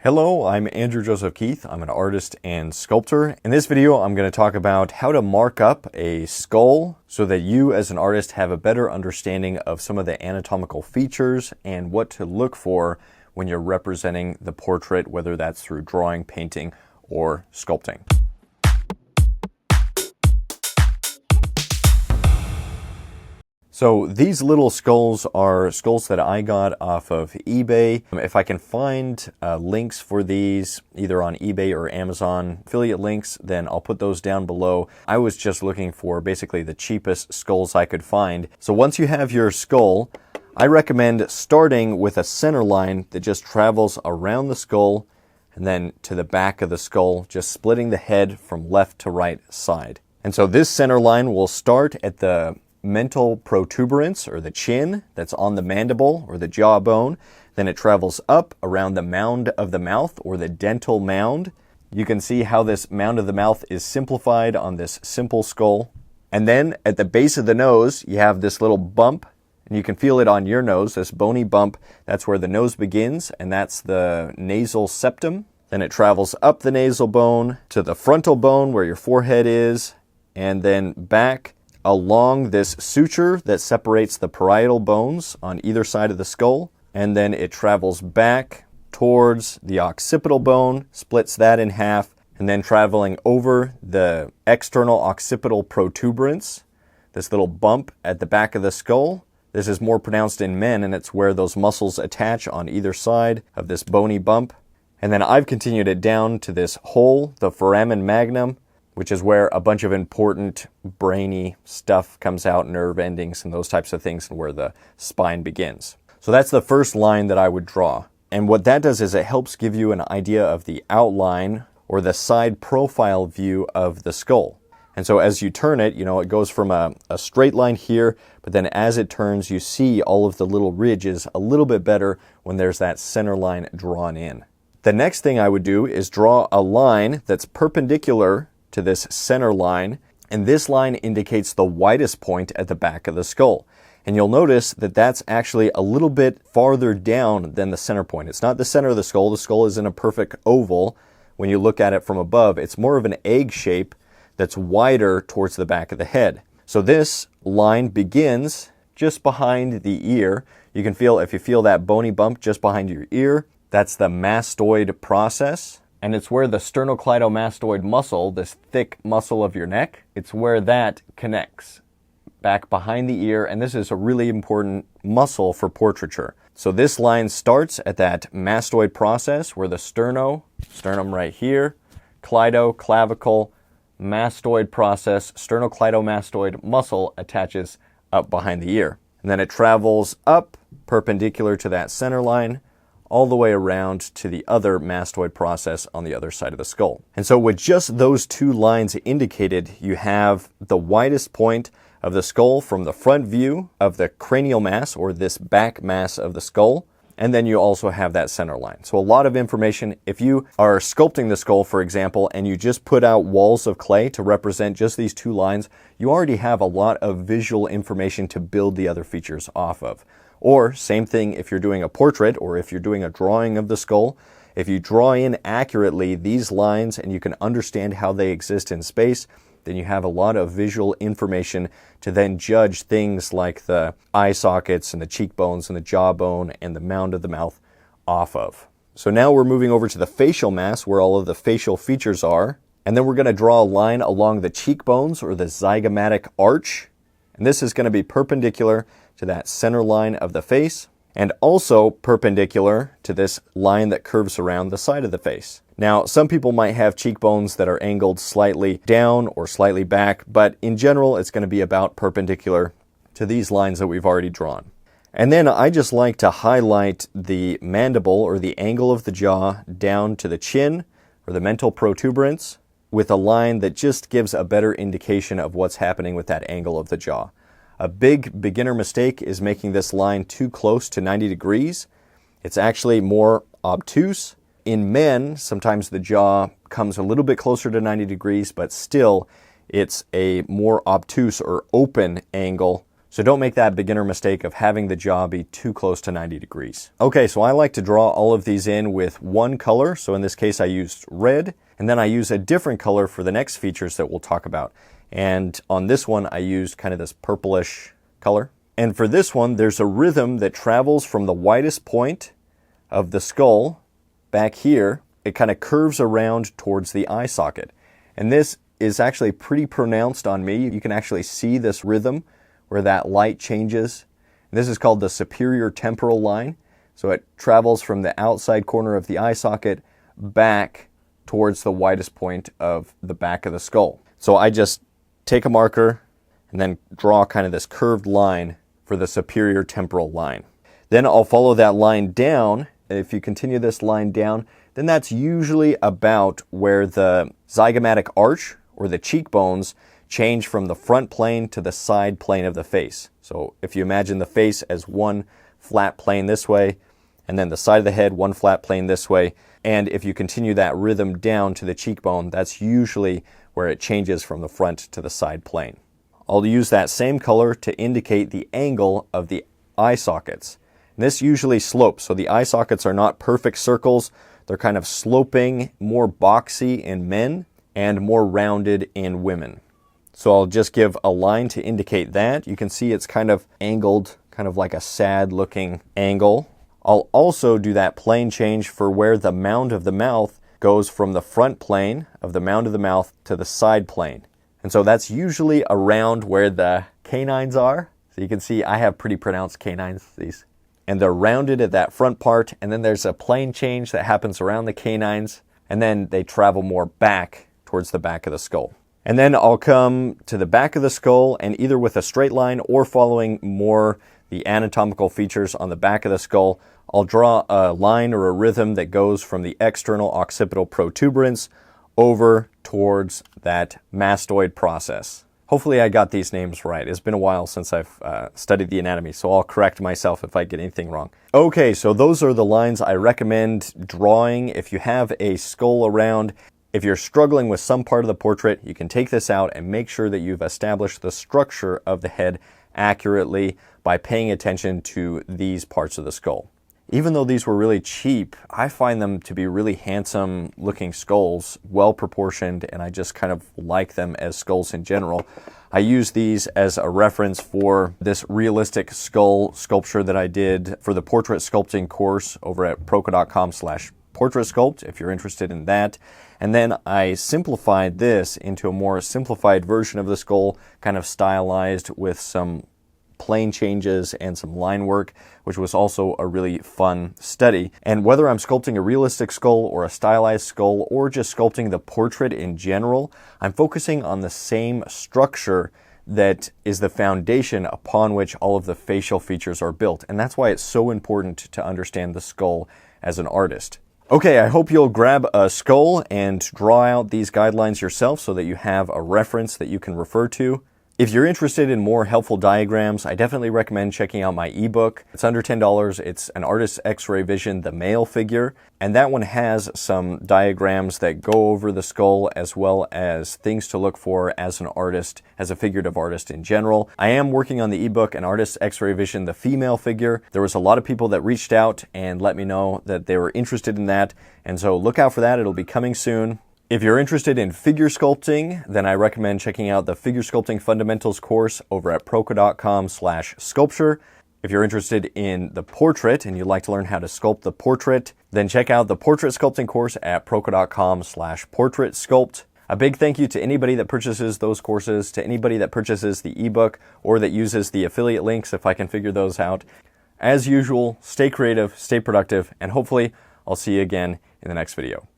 Hello, I'm Andrew Joseph Keith. I'm an artist and sculptor. In this video, I'm going to talk about how to mark up a skull so that you as an artist have a better understanding of some of the anatomical features and what to look for when you're representing the portrait, whether that's through drawing, painting, or sculpting. So these little skulls are skulls that I got off of eBay. If I can find links for these either on eBay or Amazon affiliate links, then I'll put those down below. I was just looking for basically the cheapest skulls I could find. So once you have your skull, I recommend starting with a center line that just travels around the skull and then to the back of the skull, just splitting the head from left to right side. And so this center line will start at the mental protuberance, or the chin that's on the mandible or the jawbone. Then it travels up around the mound of the mouth, or the dental mound. You can see how this mound of the mouth is simplified on this simple skull. And then at the base of the nose, you have this little bump, and you can feel it on your nose, this bony bump. That's where the nose begins, and that's the nasal septum. Then it travels up the nasal bone to the frontal bone where your forehead is, and then back along this suture that separates the parietal bones on either side of the skull, and then it travels back towards the occipital bone, splits that in half, and then traveling over the external occipital protuberance, this little bump at the back of the skull. This is more pronounced in men, and it's where those muscles attach on either side of this bony bump. And then I've continued it down to this hole, the foramen magnum, which is where a bunch of important brainy stuff comes out, nerve endings and those types of things, and where the spine begins. So that's the first line that I would draw. And what that does is it helps give you an idea of the outline or the side profile view of the skull. And so as you turn it, it goes from a straight line here, but then as it turns, you see all of the little ridges a little bit better when there's that center line drawn in. The next thing I would do is draw a line that's perpendicular to this center line, and this line indicates the widest point at the back of the skull. And you'll notice that that's actually a little bit farther down than the center point. It's not the center of the skull. The skull is in a perfect oval. When you look at it from above, it's more of an egg shape that's wider towards the back of the head. So this line begins just behind the ear. You can feel, if you feel that bony bump just behind your ear, that's the mastoid process. And it's where the sternocleidomastoid muscle, this thick muscle of your neck, it's where that connects back behind the ear. And this is a really important muscle for portraiture. So this line starts at that mastoid process where the sternum right here, clavicle, mastoid process, sternocleidomastoid muscle attaches up behind the ear. And then it travels up perpendicular to that center line, all the way around to the other mastoid process on the other side of the skull. And so with just those two lines indicated, you have the widest point of the skull from the front view of the cranial mass, or this back mass of the skull. And then you also have that center line. So a lot of information. If you are sculpting the skull, for example, and you just put out walls of clay to represent just these two lines, you already have a lot of visual information to build the other features off of. Or same thing if you're doing a portrait, or if you're doing a drawing of the skull. If you draw in accurately these lines and you can understand how they exist in space, then you have a lot of visual information to then judge things like the eye sockets and the cheekbones and the jawbone and the mound of the mouth off of. So now we're moving over to the facial mass, where all of the facial features are. And then we're going to draw a line along the cheekbones, or the zygomatic arch. And this is going to be perpendicular to that center line of the face, and also perpendicular to this line that curves around the side of the face. Now, some people might have cheekbones that are angled slightly down or slightly back, but in general, it's going to be about perpendicular to these lines that we've already drawn. And then I just like to highlight the mandible, or the angle of the jaw, down to the chin, or the mental protuberance, with a line that just gives a better indication of what's happening with that angle of the jaw. A big beginner mistake is making this line too close to 90 degrees. It's actually more obtuse. In men, sometimes the jaw comes a little bit closer to 90 degrees, but still it's a more obtuse or open angle. So don't make that beginner mistake of having the jaw be too close to 90 degrees. Okay, so I like to draw all of these in with one color. So in this case, I used red, and then I use a different color for the next features that we'll talk about. And on this one, I used kind of this purplish color. And for this one, there's a rhythm that travels from the widest point of the skull back here. It kind of curves around towards the eye socket. And this is actually pretty pronounced on me. You can actually see this rhythm where that light changes. And this is called the superior temporal line. So it travels from the outside corner of the eye socket back towards the widest point of the back of the skull. So I just take a marker and then draw kind of this curved line for the superior temporal line. Then I'll follow that line down. If you continue this line down, then that's usually about where the zygomatic arch or the cheekbones change from the front plane to the side plane of the face. So if you imagine the face as one flat plane this way, and then the side of the head, one flat plane this way, and if you continue that rhythm down to the cheekbone, that's usually where it changes from the front to the side plane. I'll use that same color to indicate the angle of the eye sockets. And this usually slopes, so the eye sockets are not perfect circles. They're kind of sloping, more boxy in men and more rounded in women. So I'll just give a line to indicate that. You can see it's kind of angled, kind of like a sad looking angle. I'll also do that plane change for where the mound of the mouth goes from the front plane of the mound of the mouth to the side plane. And so that's usually around where the canines are. So you can see I have pretty pronounced canines, these. And they're rounded at that front part, and then there's a plane change that happens around the canines, and then they travel more back towards the back of the skull. And then I'll come to the back of the skull, and either with a straight line or following more the anatomical features on the back of the skull, I'll draw a line or a rhythm that goes from the external occipital protuberance over towards that mastoid process. Hopefully I got these names right. It's been a while since I've studied the anatomy, so I'll correct myself if I get anything wrong. Okay, so those are the lines I recommend drawing if you have a skull around. If you're struggling with some part of the portrait, you can take this out and make sure that you've established the structure of the head accurately by paying attention to these parts of the skull. Even though these were really cheap, I find them to be really handsome looking skulls, well proportioned, and I just kind of like them as skulls in general. I use these as a reference for this realistic skull sculpture that I did for the portrait sculpting course over at Proko.com/portrait sculpt if you're interested in that. And then I simplified this into a more simplified version of the skull, kind of stylized with some plane changes and some line work, which was also a really fun study. And whether I'm sculpting a realistic skull or a stylized skull or just sculpting the portrait in general, I'm focusing on the same structure that is the foundation upon which all of the facial features are built. And that's why it's so important to understand the skull as an artist. Okay, I hope you'll grab a skull and draw out these guidelines yourself so that you have a reference that you can refer to. If you're interested in more helpful diagrams, I definitely recommend checking out my ebook. It's under $10. It's an Artist's X-Ray Vision, the male figure. And that one has some diagrams that go over the skull as well as things to look for as an artist, as a figurative artist in general. I am working on the ebook, An Artist's X-Ray Vision, the female figure. There was a lot of people that reached out and let me know that they were interested in that. And so look out for that. It'll be coming soon. If you're interested in figure sculpting, then I recommend checking out the Figure Sculpting Fundamentals course over at Proko.com/sculpture. If you're interested in the portrait and you'd like to learn how to sculpt the portrait, then check out the portrait sculpting course at Proko.com/portrait sculpt. A big thank you to anybody that purchases those courses, to anybody that purchases the ebook or that uses the affiliate links if I can figure those out. As usual, stay creative, stay productive, and hopefully I'll see you again in the next video.